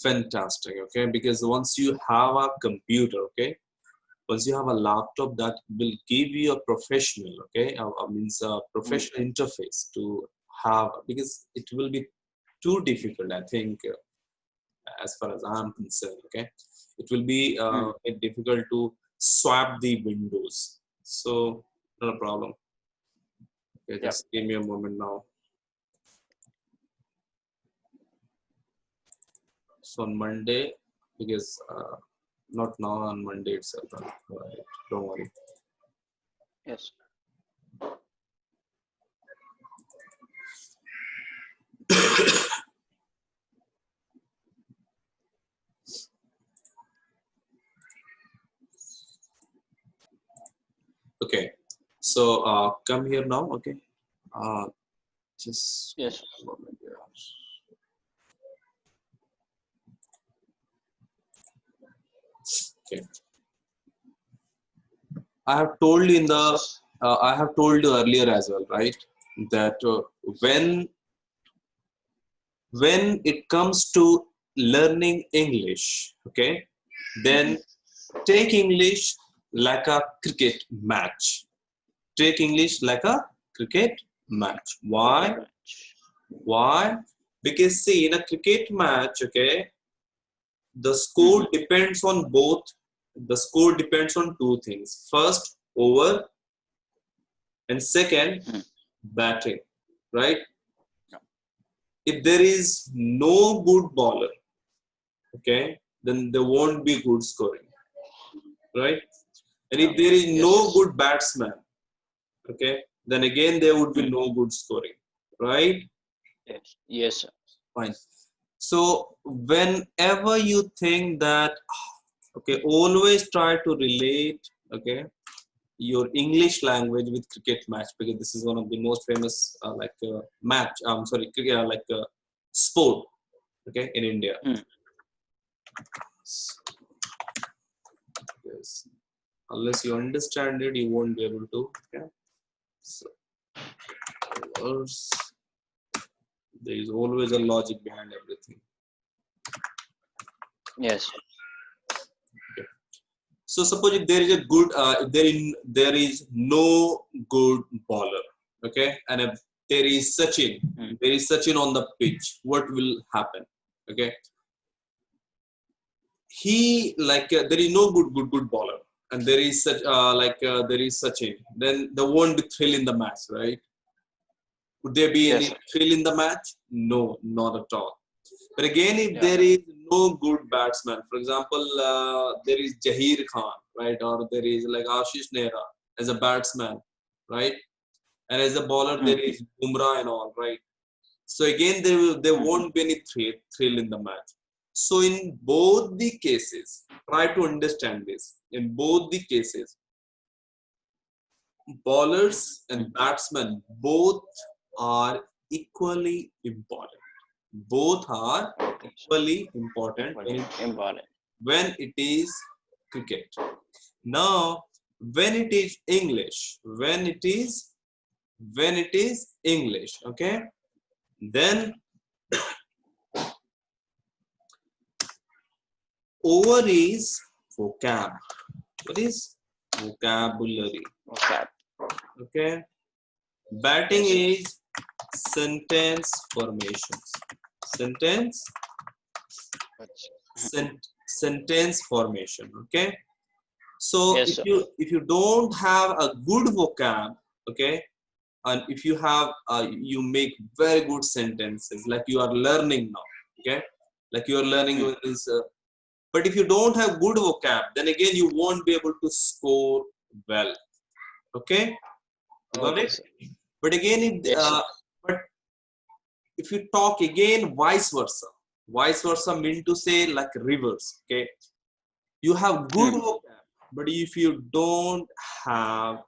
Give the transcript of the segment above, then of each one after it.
Fantastic. Okay, because once you have a computer, okay, once you have a laptop, that will give you a professional, okay, means a professional interface to have, because it will be too difficult, I think, as far as I'm concerned. Okay, it will be difficult to swap the windows. So not a problem. Okay, just give me a moment now. So on Monday, because not now, on Monday itself. Right, don't worry. Yes. Okay, so come here now. Okay, just Yes. a moment here. Okay, I have told you in the I have told you earlier as well, right? That when it comes to learning English, okay, then take English like a cricket match. Take English like a cricket match. Why? Why? Because see, in a cricket match, okay, the score depends on both. The score depends on two things. First, over, and second, batting, right? If there is no good bowler, okay, then there won't be good scoring, right? And if there is no good batsman, okay, then again there would be no good scoring, right? Yes. Yes, sir. Fine. So whenever you think that, okay, always try to relate, okay, your English language with cricket match, because this is one of the most famous match. Sorry, like sport, okay, in India. Yes. Unless you understand it, you won't be able to. Okay. So, there is always a logic behind everything. Yes. Okay. So suppose if there is a good, there is no good bowler, okay, and if there is Sachin on the pitch, what will happen? Okay, he there is no good bowler, and there is such there is Sachin, then there won't be thrill in the match, right? Would there be any thrill in the match? No, not at all. But again, if there is no good batsman, for example, there is Jahir Khan, right? Or there is like Ashish Nehra as a batsman, right? And as a bowler, there is Bumrah and all, right? So again, there won't be any thrill in the match. So in both the cases, try to understand this. In both the cases, bowlers and batsmen both are equally important. Both are equally important when it is cricket. Now, when it is English, okay, then over is vocab. What is vocabulary? Okay. Batting is sentence formations. Sentence formation. Okay. So if you don't have a good vocab, okay, and if you have you make very good sentences, like you are learning now, okay, like you are learning is. But if you don't have good vocab, then again you won't be able to score well. Okay, got it? But again, if you talk again vice versa mean to say like reverse. Okay, you have good vocab, but if you don't have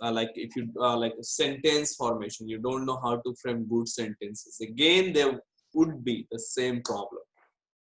if you like sentence formation, you don't know how to frame good sentences. Again, there would be the same problem.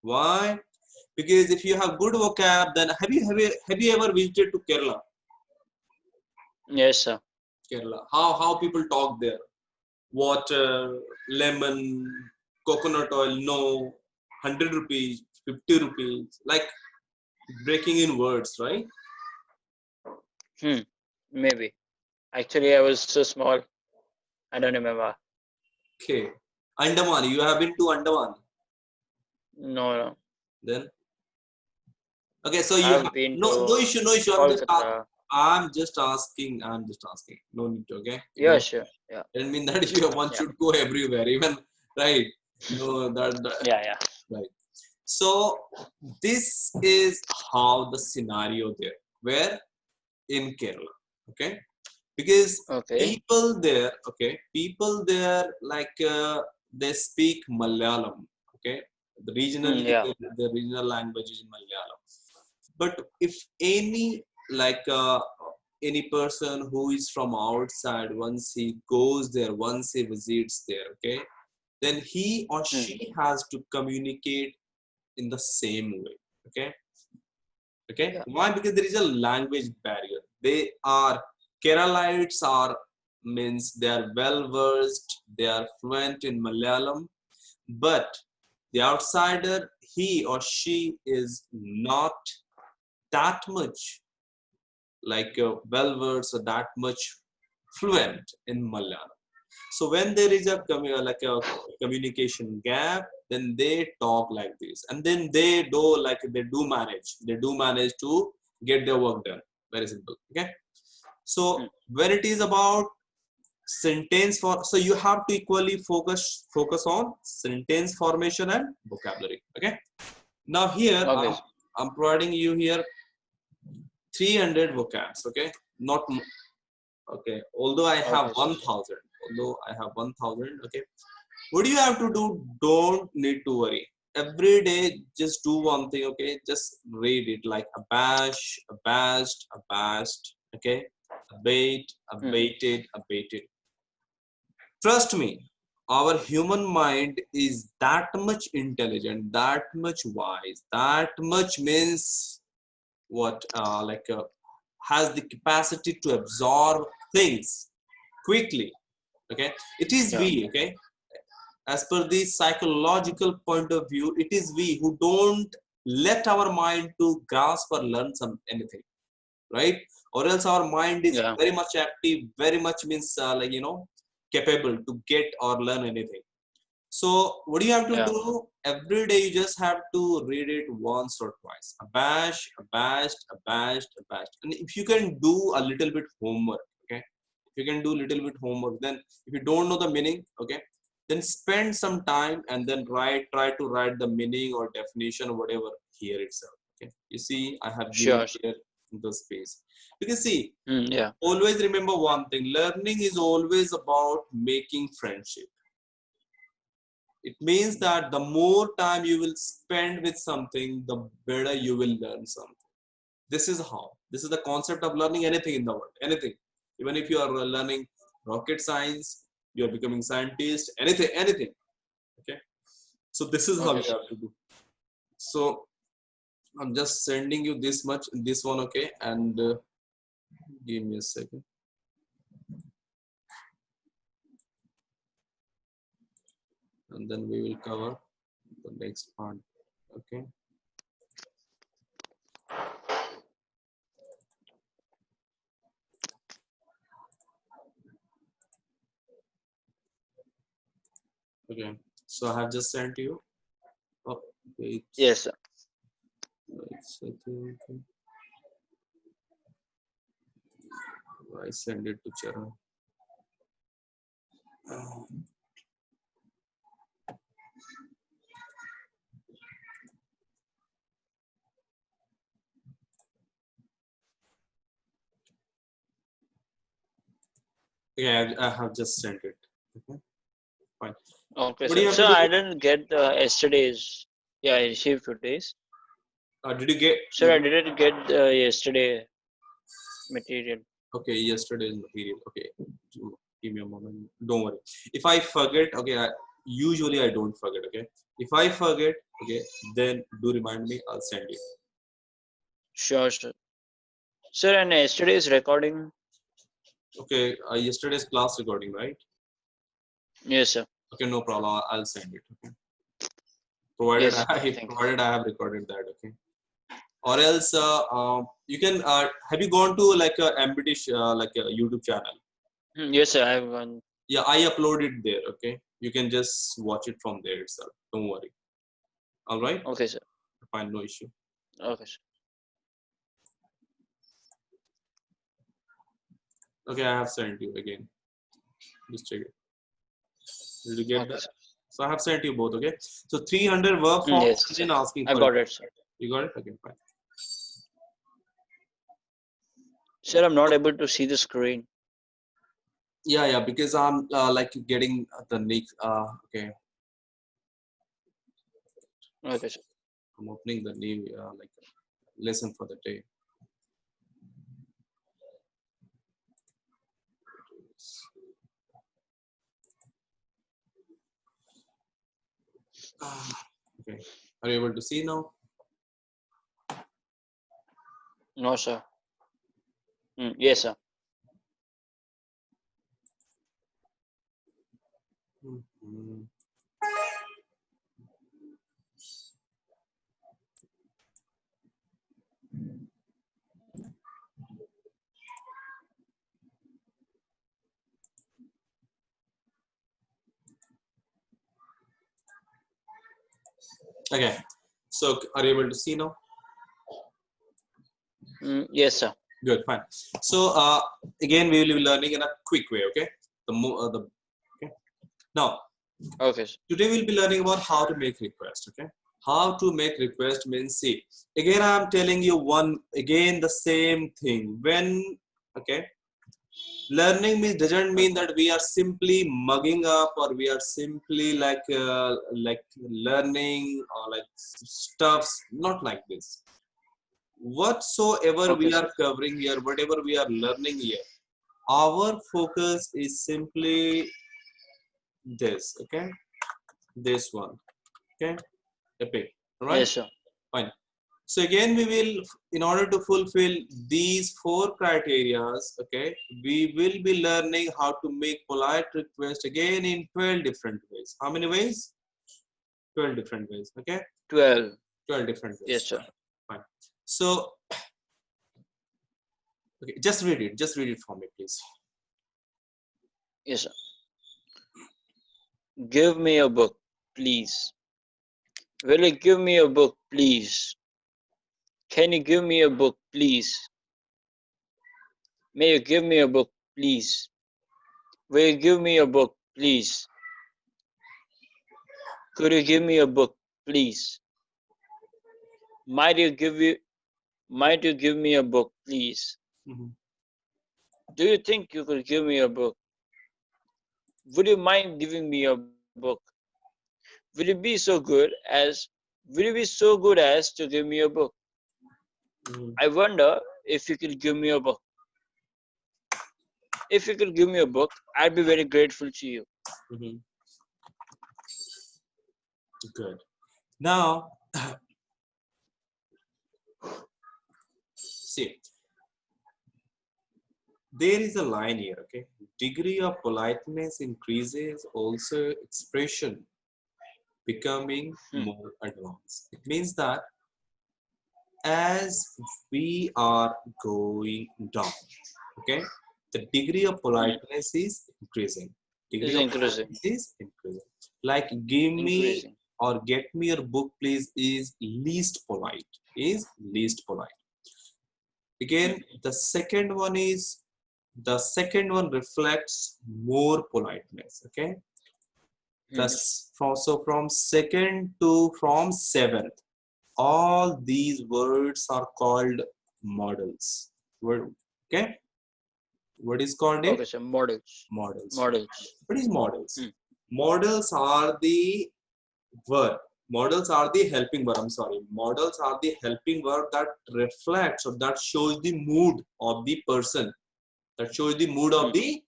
Why? Because if you have good vocab, then have you ever visited to Kerala? Yes, sir. Kerala. How people talk there? Water, lemon, coconut oil, no. 100 rupees, 50 rupees, like breaking in words, right? Maybe. Actually, I was so small. I don't remember. Okay. Andaman, you have been to Andaman? No, no. Then okay, so you have I've been no to issue, no issue. Kolkata. I'm just asking. No need to. Okay, you Yeah, don't. sure. Yeah, Doesn't mean that you one yeah, should go everywhere, even right. No, yeah, yeah. right. So this is how the scenario there, where in Kerala, okay, because Okay. people there like they speak Malayalam, okay, regionally Yeah. the regional language is Malayalam. But if any like any person who is from outside, once he goes there, once he visits there, okay, then he or Hmm. she has to communicate in the same way, okay. Okay, Yeah. why? Because there is a language barrier. They are Keralites are means they are well versed, they are fluent in Malayalam, but the outsider, he or she is not that much like well versed or that much fluent in Malayalam. So when there is a like a communication gap, then they talk like this, and then they do manage to get their work done. Very simple. Okay. Hmm. So when it is about sentence for, so you have to equally focus on sentence formation and vocabulary. Okay. Now here Okay. I'm providing you here 300 vocabs. Okay, not okay. Although I have Okay, sir. 1,000. Although I have 1,000. Okay. What do you have to do? Don't need to worry. Every day, just do one thing, okay? Just read it like abash, abashed, abashed, okay? Abate, Hmm. abated, abated. Trust me, our human mind is that much intelligent, that much wise, that much means what? Has the capacity to absorb things quickly, okay? It is Yeah. we, okay? As per the psychological point of view, it is we who don't let our mind to grasp or learn anything, right? Or else our mind is Yeah. very much active, very much means capable to get or learn anything. So what do you have to Yeah. do? Every day you just have to read it once or twice. Abashed, abashed, abashed, abashed. And if you can do a little bit homework, okay, if you can do little bit homework, then if you don't know the meaning, okay, then spend some time and then try to write the meaning or definition or whatever here itself. Okay, you see I have given Sure. here the space. You can see, Yeah. always remember one thing: learning is always about making friendship. It means that the more time you will spend with something, the better you will learn something. This is how. This is the concept of learning anything in the world. Anything. Even if you are learning rocket science, you are becoming scientist, anything, anything. Okay. So this is how Okay, you sir. have to do. So I'm just sending you this much, this one, okay? And give me a second. And then we will cover the next part. Okay. Okay. So I have just sent you. Oh, wait. Yes, sir. Wait, second. I send it to Charan. Yeah, I have just sent it. Okay, fine. Okay, What do sir. you have So to do? I didn't get yesterday's. Yeah, I received today's. Did you get? Sir, I didn't get yesterday material. Okay, yesterday's material. Okay, give me a moment. Don't worry. If I forget, okay, usually I don't forget. Okay, if I forget, okay, then do remind me. I'll send you. Sure, sir. Sir, and yesterday's recording. Okay, yesterday's class recording, right? Yes, sir. Okay, no problem. I'll send it. Okay, provided Yes, I thank you. provided I have recorded that. Okay. Or else you can have you gone to like a AmBritish like a YouTube channel? Yes, sir. I have one. Yeah, I uploaded there. Okay, you can just watch it from there itself. Don't worry. All right, Okay, sir. fine, no issue. Okay, sir. Okay, I have sent you again. Just check it. Did you get Okay, that? sir. So I have sent you both. Okay, so 300 verb forms Yes, and sir. then asking I for it. got it, sir. You got it? Okay, fine. Sir, I'm not able to see the screen. Yeah, because I'm like getting the nick. Okay, Okay, sir. I'm opening the new like lesson for the day. Okay, are you able to see now? No, sir. Yes, sir. Mhm. Okay, so are you able to see now? Yes, sir. Good, fine. So again, we will be learning in a quick way. Okay, okay. Now Okay, sir. today we'll be learning about how to make request. Okay, how to make request means, see, again I'm telling you the same thing. When okay, learning means doesn't mean that we are simply mugging up or we are simply like learning or like stuffs. Not like this. Whatsoever Okay, we sir. are covering here, whatever we are learning here, our focus is simply this. Okay, this one. Okay, epic. All right, Yes, sir. fine. So again, we will, in order to fulfill these 4 criterias, okay, we will be learning how to make polite request again in 12 different ways. How many ways? 12 different ways. Okay, 12. 12 different Yes, ways. sir. Fine. So okay, just read it. Just read it for me, please. Yes, sir. Give me a book, please. Will you give me a book, please? Can you give me a book, please? May you give me a book, please? Will you give me a book, please? Could you give me a book, please? Might you give me a book, please? Mhm. Do you think you could give me a book? Would you mind giving me a book? Will you be so good as to give me a book? Mhm. I wonder if you could give me a book. If you could give me a book, I'd be very grateful to you. Mhm. Good. Now, see, there is a line here. Okay, degree of politeness increases, also expression becoming more advanced. It means that as we are going down, okay, the degree of politeness is increasing. Degree Is of increasing. politeness is increasing. Like give me Increasing. or get me your book please is least polite. Is least polite. Again, the second one reflects more politeness. Okay. From second to from seventh, all these words are called models. Okay, what is called it? Okay, so models. Models. Models. What is models? Models are the verb. Models are the helping verb. I'm sorry. Models are the helping verb that reflects or that shows the mood of the person. That shows the mood of the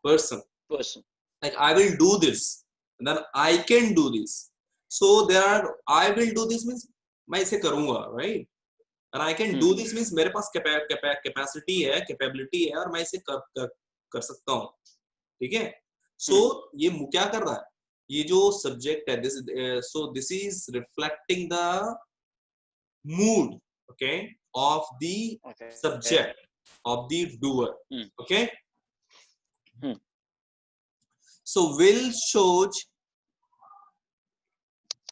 person. Person. Like I will do this, and then I can do this. So there are I will do this means मैं इसे करूँगा, right? And I can do this means मेरे पास capacity है, capability है और मैं इसे कर सकता हूँ, ठीक है? So ये क्या कर रहा है? ये जो subject है, this is so this is reflecting the mood, okay, of the Okay. subject, of the doer, okay. So will shows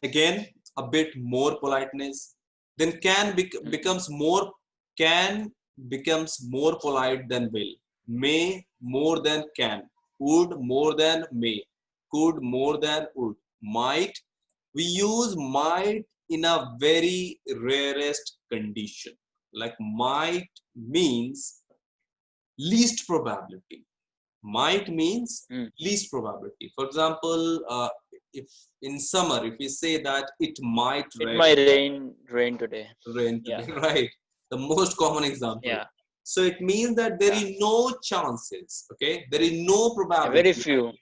again a bit more politeness, then can becomes more polite than will, may more than can, would more than may, could more than would, might. We use might in a very rarest condition. Like might means least probability. Might means least probability. For example, if in summer, if we say that it might It rain, might rain today. today, right? The most common example. Yeah. So it means that there is no chances. Okay, there is no Very probability. few.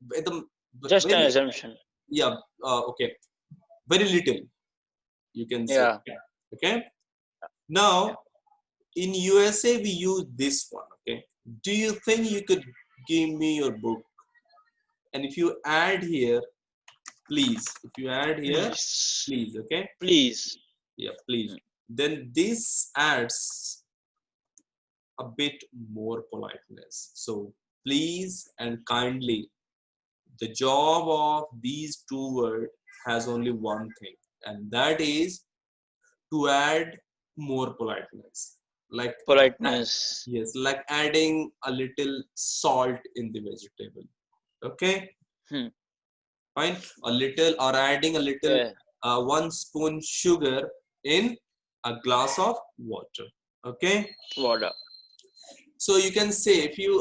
The, Just an very, assumption. yeah. Okay, very little. You can say. Yeah. Okay. Now in USA we use this one. Okay. Do you think you could give me your book? And if you add here, please. If you add here, Please. please. Okay. Please. Yeah, please. Then this adds a bit more politeness. So please and kindly. The job of these two words has only one thing, and that is to add more politeness. Like Politeness. yes, like adding a little salt in the vegetable. Okay, fine. A little or adding a little Yeah. 1 spoon sugar in a glass of water. Okay. Water. So you can say if you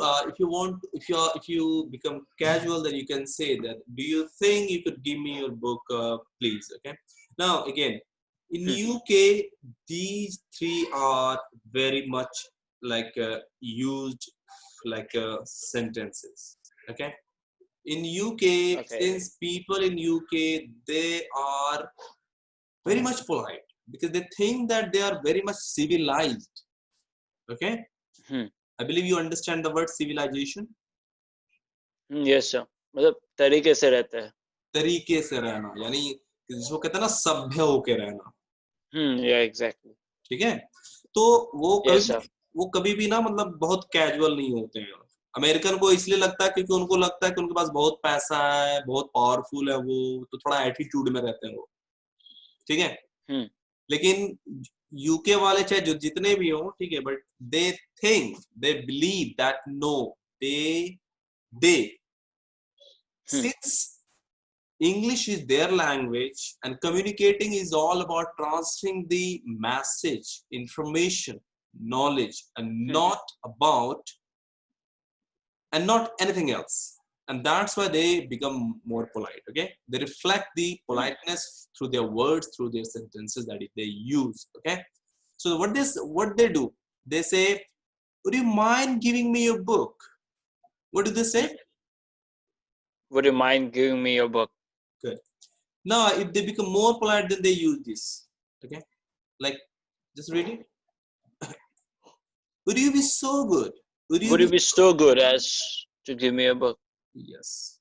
want if you become casual, then you can say that, do you think you could give me your book, please? Okay. Now again, in UK these three are very much like used like sentences. Okay. In UK, Okay. since people in UK, they are very much polite because they think that they are very much civilized. Okay. I believe you understand the word civilization. Yes sir. मतलब तरीके से रहते हैं. तरीके से रहना, यानी जिसको कहते हैं ना सभ्य होके रहना. Yeah, exactly. ठीक है. तो Yes sir. वो कभी भी ना मतलब बहुत कैजुअल नहीं होते हैं. अमेरिकन को इसलिए लगता है क्योंकि उनको लगता है कि उनके पास बहुत पैसा है, बहुत पावरफुल है वो, तो थोड़ा एटीट्यूड में रहते हैं वो. ठीक है. लेकिन यूके वाले चाहे जो जितने भी हो, ठीक है, but they think, they believe that no, they since English is their language and communicating is all about transferring the message, information, knowledge, and not anything else. And that's why they become more polite. Okay, they reflect the politeness through their words, through their sentences that they use. Okay, so what they do, they say, would you mind giving me your book? What do they say? Would you mind giving me your book? Good. Now if they become more polite, then they use this. Okay, like just read it. Would you be so good? Would you be so good as to give me a book? Yes.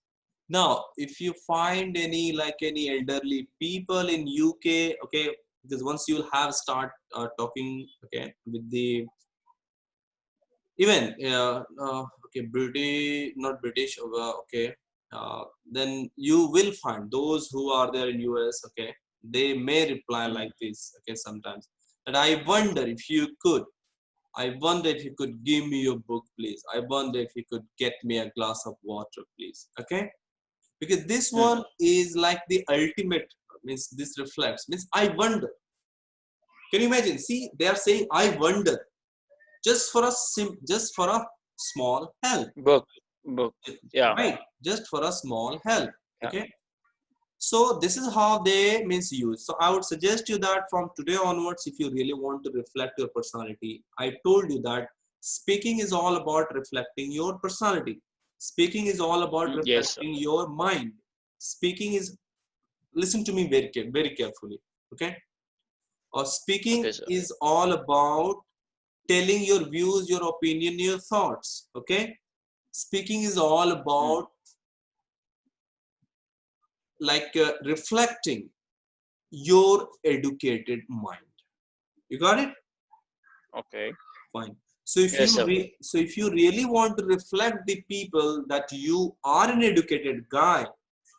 Now if you find any elderly people in UK, okay, because once you'll have start talking, okay, with the even okay, British, not British, okay, then you will find those who are there in US, okay, they may reply like this, okay, sometimes, and I wonder if you could, I wonder if you could give me your book, please. I wonder if you could get me a glass of water, please. Okay, because this one is like the ultimate, means this reflects, means I wonder. Can you imagine? See, they are saying I wonder just for a small help. Book. Yeah. Right. Just for a small help. Okay. So this is how they means use. So I would suggest you that from today onwards, if you really want to reflect your personality, I told you that speaking is all about reflecting your personality. Speaking is all about reflecting your mind. Speaking is, listen to me very carefully. Okay. Or speaking is all about telling your views, your opinion, your thoughts. Okay. Speaking is all about like reflecting your educated mind. You got it? Okay. Fine. So if Yes, sir. if you really want to reflect the people that you are an educated guy,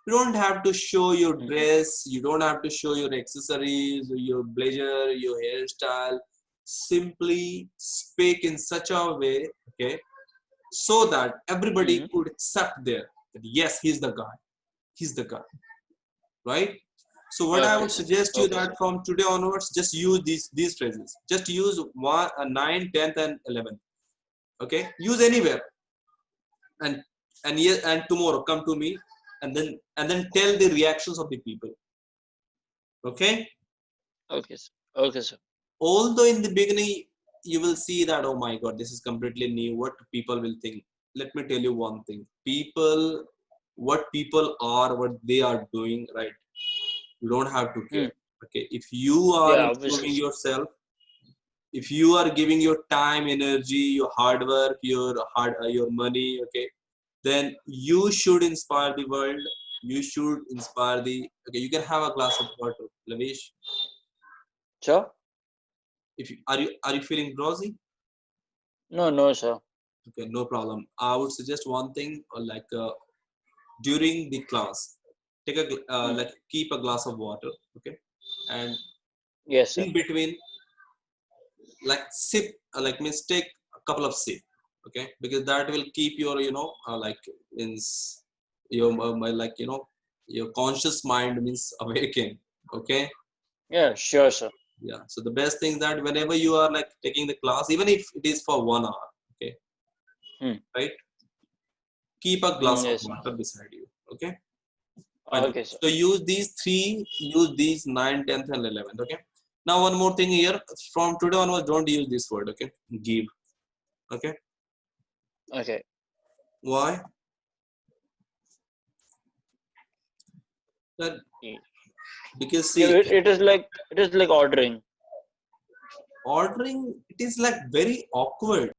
you don't have to show your dress, you don't have to show your accessories, your blazer, your hairstyle. Simply speak in such a way, okay, so that everybody Mm-hmm. could accept there that yes, he's the guy. He's the guy, right? So what I Okay, would sir. suggest you Okay, sir. that from today onwards, just use these phrases. Just use 1, 9, 10th, and 11th. Okay, use anywhere, and yes, and tomorrow come to me, and then tell the reactions of the people. Okay. Okay, sir. Okay, sir. Although in the beginning you will see that, oh my god, this is completely new, what people will think. Let me tell you one thing. What people are, what they are doing, right? You don't have to Hmm. care. Okay, if you are Yeah, obviously, improving sir. yourself, if you are giving your time, energy, your hard work, your money, okay, then you should inspire the world. You should inspire the, okay, you can have a glass of water, Lavish. Sir? If you are you feeling drowsy? No, no, sir. Okay, no problem. I would suggest one thing, like during the class, take a Hmm. like keep a glass of water, okay, and Yes, sir. in between, like sip, like means take a couple of sip, okay, because that will keep your, like means your like your conscious mind means awaken, okay. Yeah, sure, sir. Yeah, so the best thing that whenever you are like taking the class, even if it is for 1 hour, okay, Hmm. right, keep a glass of Yes, sir. water beside you, okay. Fine. Okay, sir. So use these three, use these 9, 10th, and 11th, okay. Now one more thing here, from today onwards, don't use this word, okay, give, okay. Okay. Why? That, Yeah, because see, it is like ordering. ordering, it is like very awkward.